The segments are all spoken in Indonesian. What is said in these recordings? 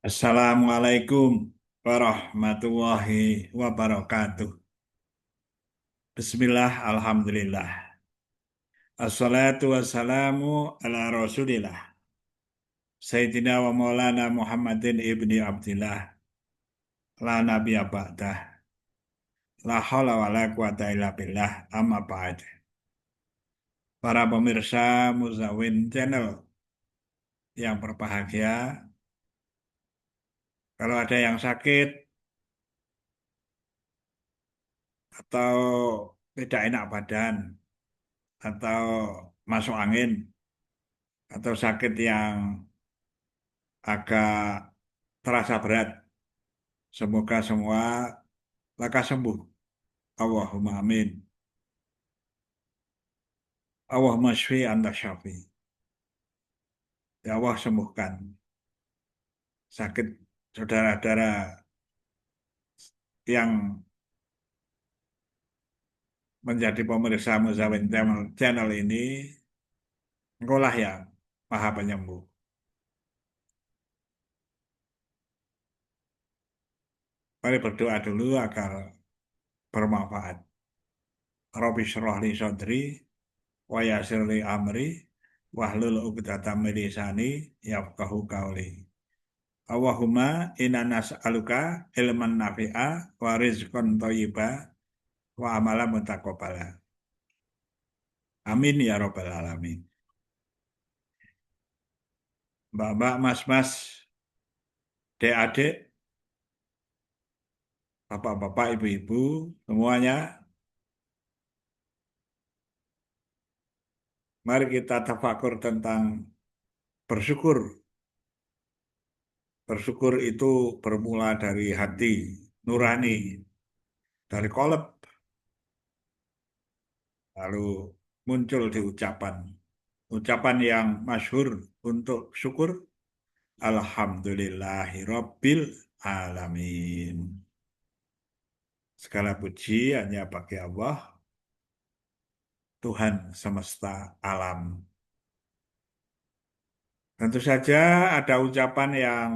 Assalamualaikum warahmatullahi wabarakatuh. Bismillah, alhamdulillah. Assalatu wassalamu ala rasulillah. Sayyidina wa maulana Muhammadin ibni Abdillah. La nabiya ba'dah. La hawla wa la quwata illa billah. Amma ba'd. Para pemirsa Muzawin Channel yang berbahagia. Kalau ada yang sakit atau tidak enak badan atau masuk angin atau sakit yang agak terasa berat. Semoga semua lekas sembuh. Allahumma amin. Allahumma shfi anta syafi. Ya Allah sembuhkan sakit saudara-saudara yang menjadi pemirsa Muzawin Channel ini. Engkau lah yang Maha Penyembuh. Mari berdoa dulu agar bermanfaat. Rabbi shrah li sadri wa yassir li amri wahlul 'uqdatam min lisani yafqahu qawli. Allahumma inna nas'aluka ilman nafi'a wa rizqan thayyiba wa amalan mutaqabbala. Amin ya rabbal alamin. Mbak-mbak, mas-mas, adik-adik, bapak-bapak, ibu-ibu, semuanya, mari kita tafakur tentang bersyukur. Bersyukur itu bermula dari hati nurani, dari qalb, lalu muncul di ucapan. Ucapan yang masyhur untuk syukur, Alhamdulillahi Rabbil Alamin. Segala puji hanya bagi Allah, Tuhan semesta alam. Tentu saja ada ucapan yang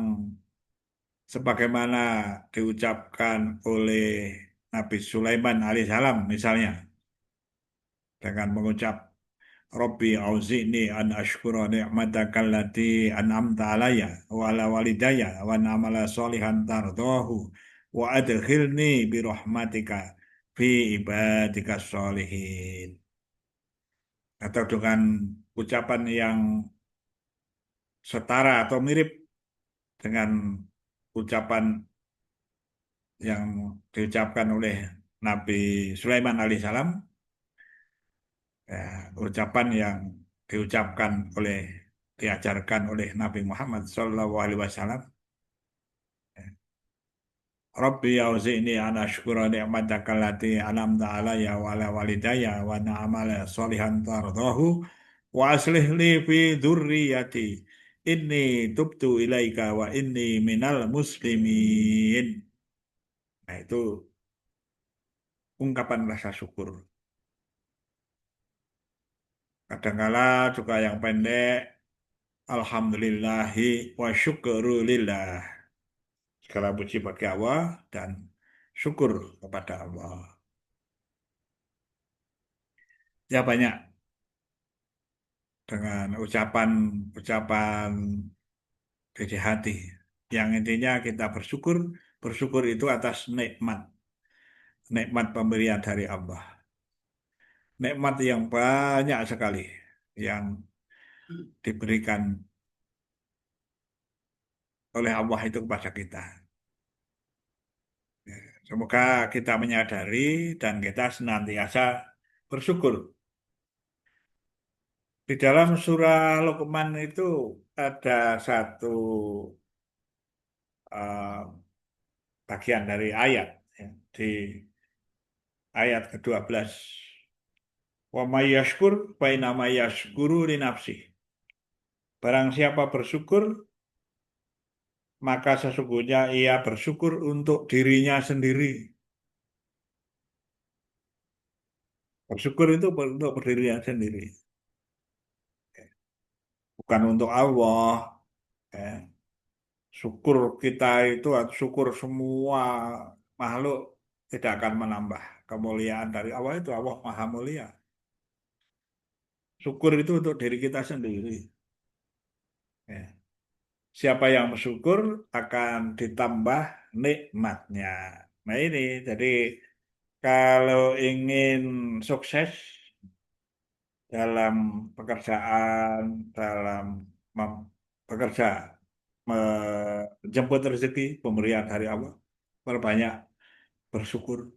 sebagaimana diucapkan oleh Nabi Sulaiman alaihissalam misalnya, dengan mengucap Rabbi auzi'ni an ashkura ni'mataka allati an'amta alayya wa ala walidayya wa an amala sholihan tardahu wa adkhilni bi rahmatika fi ibadika sholihin. Atau dengan ucapan yang setara atau mirip dengan ucapan yang diucapkan oleh Nabi Sulaiman alaihissalam, ya, ucapan yang diucapkan diajarkan oleh Nabi Muhammad Shallallahu Alaihi Wasallam. Rabbi auzi'ni an ashkura ni'mataka allati an'amta alayya wa ala walidayya wa na'amala sholihan tardahu wa aslih li fi dzurriyyati inni tubtu ilaika wa inni minal muslimin. Nah, itu ungkapan rasa syukur. Kadangkala juga yang pendek, Alhamdulillahi wa syukurulillah. Segala puji bagi Allah dan syukur kepada Allah. Ya banyak dengan ucapan-ucapan dari hati. Yang intinya kita bersyukur, bersyukur itu atas nikmat. Nikmat pemberian dari Allah. Nikmat yang banyak sekali yang diberikan oleh Allah itu kepada kita. Semoga kita menyadari dan kita senantiasa bersyukur. Di dalam surah Luqman itu ada satu uh, bagian dari ayat, ya, di ayat ke-12. Wa may yashkur fa innama yashkuru li nafsihi. Barang siapa bersyukur, maka sesungguhnya ia bersyukur untuk dirinya sendiri. Bersyukur itu untuk dirinya sendiri, bukan untuk Allah. Ya. syukur kita itu, syukur semua makhluk tidak akan menambah kemuliaan dari Allah itu. Allah Maha Mulia. Syukur itu untuk diri kita sendiri. Ya. Siapa yang bersyukur akan ditambah nikmatnya. Nah ini, jadi kalau ingin sukses dalam pekerjaan, dalam bekerja, menjemput rezeki, pemberian dari Allah, perbanyak bersyukur.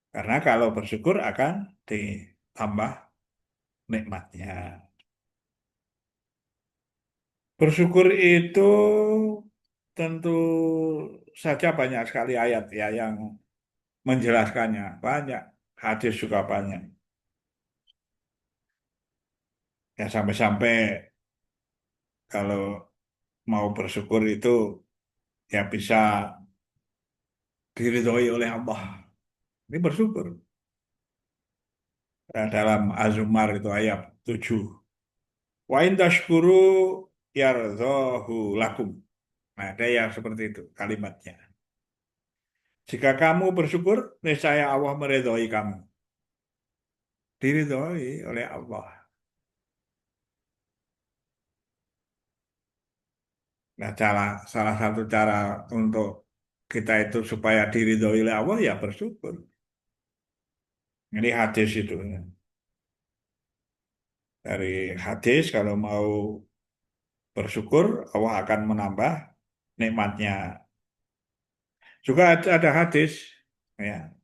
Karena kalau bersyukur akan ditambah nikmatnya. Bersyukur itu tentu saja banyak sekali ayat ya yang menjelaskannya. Banyak, hadis juga banyak. Ya sampai-sampai kalau mau bersyukur itu ya bisa diridhoi oleh Allah. Ini bersyukur. Dalam Az-Zumar itu ayat 7. Wa in tashkuru yardhahu lakum. Nah, ada yang seperti itu kalimatnya. Jika kamu bersyukur, niscaya Allah meridhoi kamu. Diridhoi oleh Allah. Nah, salah satu cara untuk kita itu supaya diridhoi oleh Allah ya bersyukur. Ini hadis itu. Dari hadis kalau mau bersyukur, Allah akan menambah nikmatnya. Juga ada hadis ya.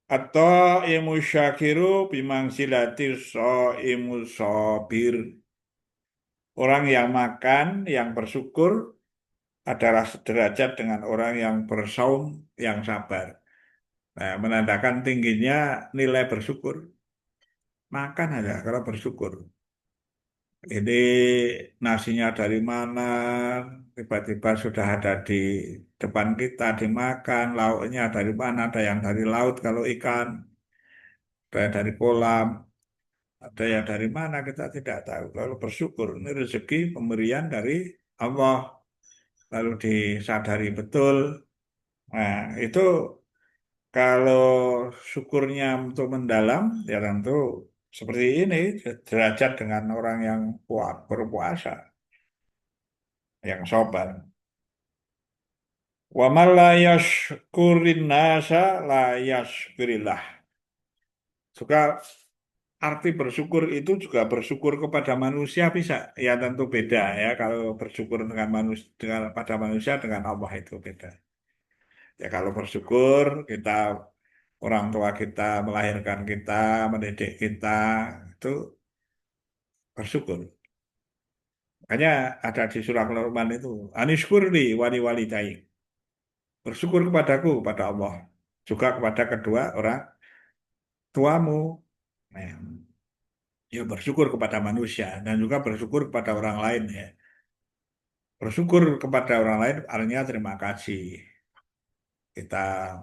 Atau imu syakiru bimangsilati imu sobir. Orang yang makan, yang bersyukur adalah sederajat dengan orang yang bersaum, yang sabar. Nah, menandakan tingginya nilai bersyukur. Makan aja kalau bersyukur. Ini nasinya dari mana, tiba-tiba sudah ada di depan kita dimakan, lauknya dari mana, ada yang dari laut kalau ikan, ada yang dari kolam, ada yang dari mana kita tidak tahu. Kalau bersyukur, ini rezeki pemberian dari Allah, lalu disadari betul. Nah, itu kalau syukurnya untuk mendalam, ya tentu seperti ini, derajat dengan orang yang kuat berpuasa, yang sopan. Wa man la yashkurin nasa la yashkurillah. Juga arti bersyukur itu juga bersyukur kepada manusia bisa. Ya tentu beda ya kalau bersyukur dengan manusia dengan pada manusia dengan Allah itu beda. Ya kalau bersyukur kita orang tua kita melahirkan kita, mendidik kita itu bersyukur. Makanya ada di surah Al-Rahman itu anishkurli wali wali bersyukur kepadaku pada Allah juga kepada kedua orang tuamu. Nah, ya bersyukur kepada manusia dan juga bersyukur kepada orang lain ya. Bersyukur kepada orang lain artinya terima kasih. Kita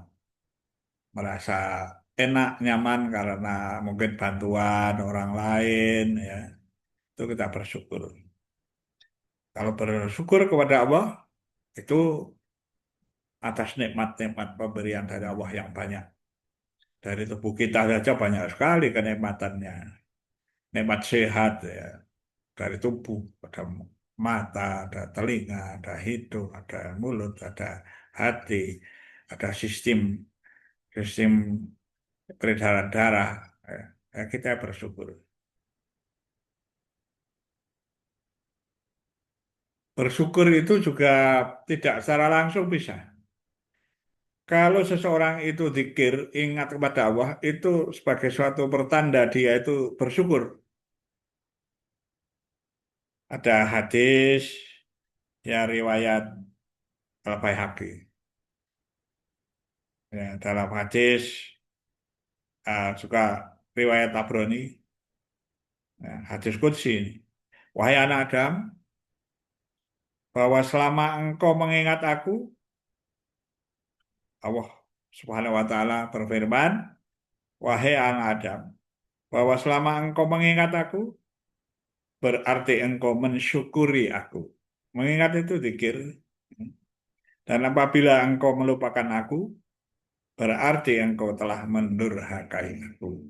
merasa enak, nyaman karena mungkin bantuan orang lain ya. Itu kita bersyukur. Kalau bersyukur kepada Allah itu atas nikmat-nikmat pemberian dari Allah yang banyak. Dari tubuh kita saja banyak sekali kenikmatannya. Nikmat sehat ya. Dari tubuh, ada mata, ada telinga, ada hidung, ada mulut, ada hati, ada sistem sistem peredaran darah. Ya, kita bersyukur. Bersyukur itu juga tidak secara langsung bisa. Kalau seseorang itu zikir, ingat kepada Allah, itu sebagai suatu pertanda dia itu bersyukur. Ada hadis, ya riwayat Al-Baihaqi. Ya, dalam hadis juga riwayat Tabrani, ya, hadis qudsi ini. Wahai anak Adam, bahwa selama engkau mengingat aku, Allah Subhanahu wa taala berfirman, wahai anak Adam, bahwa selama engkau mengingat aku, berarti engkau mensyukuri aku. Mengingat itu zikir. Dan apabila engkau melupakan aku, berarti engkau telah mendurhakai aku.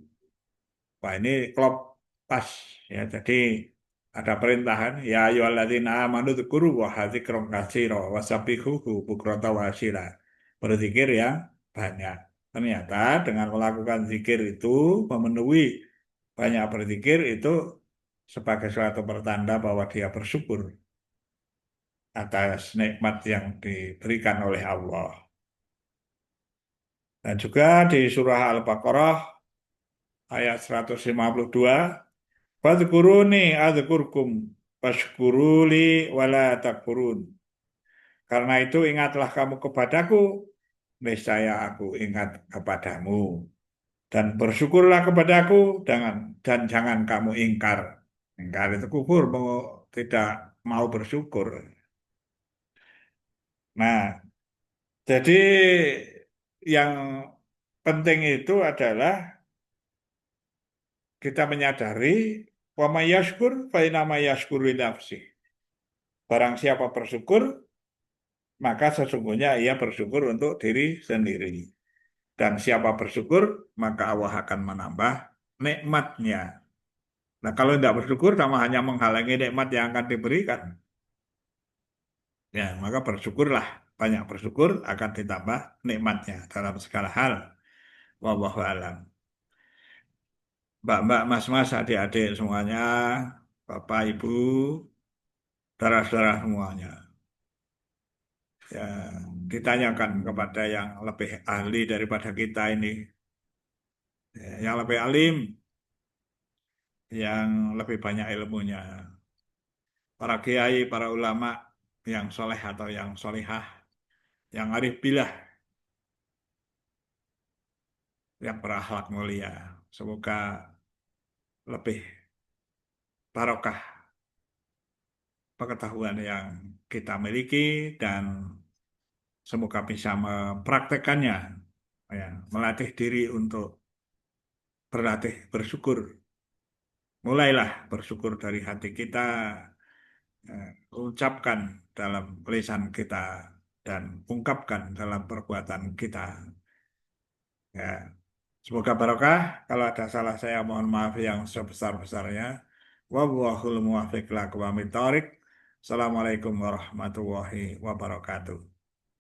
Wah ini klop pas ya. Jadi ada perintahan ya ayyuhalladzina amanu dzkuru wa dzikran katsira wasabbihuhu bukrata wa asyila. Berzikir yang banyak. Ternyata dengan melakukan zikir itu memenuhi banyak berzikir itu sebagai suatu pertanda bahwa dia bersyukur atas nikmat yang diberikan oleh Allah. Dan juga di surah Al-Baqarah ayat 152, fadhkuruni adzkurkum washkuruli wala takfurun. Karena itu ingatlah kamu kepadaku, niscaya aku ingat kepadamu. Dan bersyukurlah kepadaku dan jangan kamu ingkar. Ingkar itu kufur, tidak mau bersyukur. Nah, jadi yang penting itu adalah kita menyadari wa may yashkur fa inna ma yashkuru li nafsihi. Barang siapa bersyukur, maka sesungguhnya ia bersyukur untuk diri sendiri. Dan siapa bersyukur, maka Allah akan menambah nikmatnya. Nah, kalau tidak bersyukur sama hanya menghalangi nikmat yang akan diberikan. Ya, maka bersyukurlah. Banyak bersyukur akan ditambah nikmatnya dalam segala hal. Wallahu alam. Mbak-mbak, mas-mas, adik-adik semuanya, Bapak, Ibu, saudara-saudara semuanya. Ya, ditanyakan kepada yang lebih ahli daripada kita ini. Ya, yang lebih alim, yang lebih banyak ilmunya. Para kiai, para ulama yang soleh atau yang solihah, yang arif bilah, yang berakhlak mulia. Semoga lebih barokah pengetahuan yang kita miliki dan semoga bisa mempraktekannya, ya, melatih diri untuk berlatih bersyukur. Mulailah bersyukur dari hati kita, ucapkan dalam lisan kita dan ungkapkan dalam perbuatan kita. Ya, semoga barokah. Kalau ada salah saya mohon maaf yang sebesar-besarnya. Wallahul muwaffiq ila aqwamit thoriq. Assalamualaikum warahmatullahi wabarakatuh.